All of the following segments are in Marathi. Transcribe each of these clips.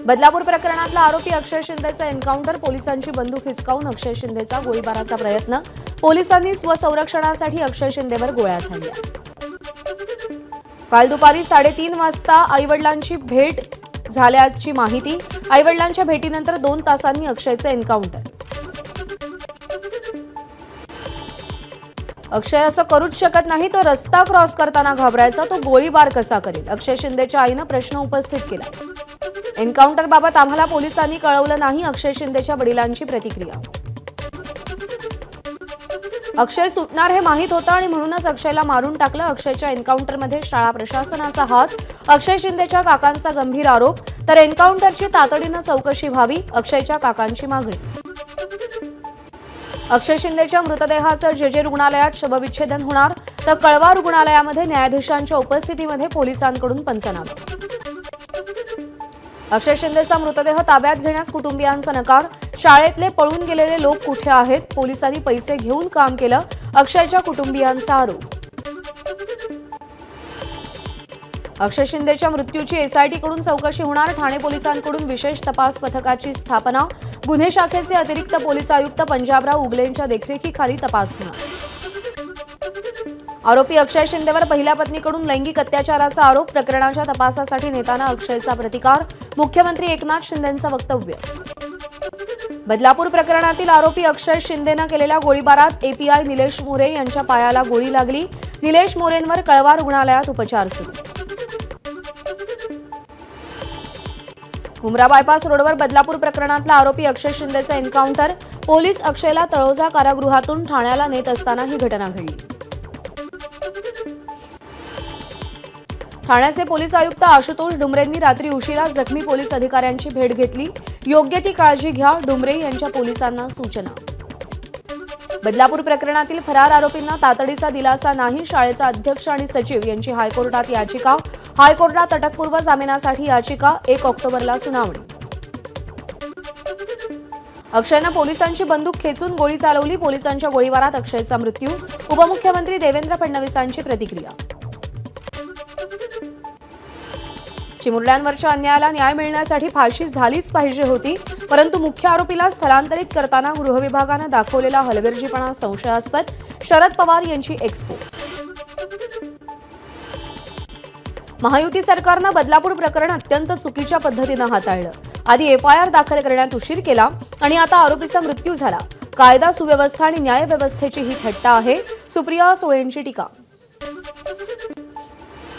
बदलापूर प्रकरणातला आरोपी अक्षय शिंदेचा एन्काउंटर, पोलिसांची बंदूक हिसकावून अक्षय शिंदेचा गोळीबाराचा प्रयत्न, पोलिसांनी स्वसंरक्षणासाठी अक्षय शिंदेवर गोळ्या झाडल्या। काल दुपारी 3:30 वाजता आईवडिलांची भेट झाल्याची माहिती, आईवडिलांच्या भेटीनंतर 2 तासांनी अक्षयचे एन्काउंटर। अक्षय असं करूच शकत नाही, तो रस्ता क्रॉस करताना घाबरायचा, तो गोळीबार कसा करेल, अक्षय शिंदेच्या आईनं प्रश्न उपस्थित केला। एन्काउंटरबाबत आम्हाला पोलिसांनी कळवलं नाही, अक्षय शिंदेच्या वडिलांची प्रतिक्रिया। अक्षय सुटणार हे माहीत होतं आणि म्हणूनच अक्षयला मारून टाकलं। अक्षयच्या एन्काउंटरमध्ये शाळा प्रशासनाचा हात, अक्षय शिंदेच्या काकांचा गंभीर आरोप, तर एन्काउंटरची तातडीनं चौकशी व्हावी, अक्षयच्या काकांची मागणी। अक्षय शिंदेच्या मृतदेहाचं जे रुग्णालयात शवविच्छेदन होणार, तर कळवा रुग्णालयामध्ये न्यायाधीशांच्या उपस्थितीमध्ये पोलिसांकडून पंचनामा। अक्षय शिंदेचा मृतदेह ताब्यात घेण्यास कुटुंबियांचा नकार, शाळेतले पळून गेलेले लोक कुठे आहेत, पोलिसांनी पैसे घेऊन काम केलं, अक्षयच्या कुटुंबियांचा आरोप। अक्षय शिंदेच्या मृत्यूची एसआयटी कडून चौकशी होणार, ठाणे पोलिसांकडून विशेष तपास पथकाची स्थापना, गुन्हे शाखेचे अतिरिक्त पोलीस आयुक्त पंजाबराव उगलेंच्या देखरेखीखाली तपास होणार। आरोपी अक्षय शिंदेवर पहिल्या पत्नीकडून लैंगिक अत्याचाराचा आरोप, प्रकरणाच्या तपासासाठी नेताना अक्षयचा प्रतिकार, मुख्यमंत्री एकनाथ शिंदेंचं वक्तव्य। बदलापूर प्रकरणातील आरोपी अक्षय शिंदेनं केलेल्या गोळीबारात एपीआय निलेश मोरे यांच्या पायाला गोळी लागली, निलेश मोरेंवर कळवा रुग्णालयात उपचार सुरू। मुंब्रा बायपास रोडवर बदलापूर प्रकरणातला आरोपी अक्षय शिंदेचा एन्काउंटर, पोलीस अक्षयला तळोजा कारागृहातून ठाण्याला नेत असताना ही घटना घडली। ठाण्याचे पोलीस आयुक्त आशुतोष डुमरेंनी रात्री उशिरा जखमी पोलीस अधिकाऱ्यांची भेट घेतली, योग्य ती काळजी घ्या, डुमरे यांच्या पोलिसांना सूचना। बदलापूर प्रकरणातील फरार आरोपींना तातडीचा दिलासा नाही, शाळेचा अध्यक्ष आणि सचिव यांची हायकोर्टात याचिका, हायकोर्टात अटकपूर्व जामिनासाठी याचिका, 1 ऑक्टोबरला सुनावणी। अक्षयनं पोलिसांची बंदूक खेचून गोळी चालवली, पोलिसांच्या गोळीबारात अक्षयचा मृत्यू, उपमुख्यमंत्री देवेंद्र फडणवीसांची प्रतिक्रिया। चिमुरड्यांवरच्या अन्यायाला न्याय मिळण्यासाठी फाशी झालीच पाहिजे होती, परंतु मुख्य आरोपीला स्थलांतरित करताना गृह विभागानं दाखवलेला हलगर्जीपणा संशयास्पद, शरद पवार यांची एक्सपोज। महायुती सरकारनं बदलापूर प्रकरण अत्यंत चुकीच्या पद्धतीनं हाताळलं, आधी एफआयआर दाखल करण्यात उशीर केला आणि आता आरोपीचा मृत्यू झाला, कायदा सुव्यवस्था आणि न्यायव्यवस्थेची ही थट्टा आहे, सुप्रिया सुळेंची टीका।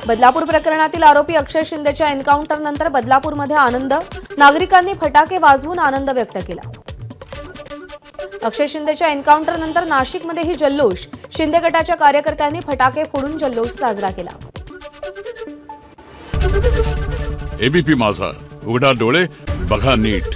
बदलापूर प्रकरणातील आरोपी अक्षय शिंदेच्या एन्काउंटरनंतर बदलापूरमध्ये आनंद, नागरिकांनी फटाके वाजवून आनंद व्यक्त केला। अक्षय शिंदेच्या एन्काउंटरनंतर नाशिकमध्येही जल्लोष, शिंदे गटाच्या कार्यकर्त्यांनी फटाके फोडून जल्लोष साजरा केला। एबीपी माझा, उघडा डोळे बघा नीट।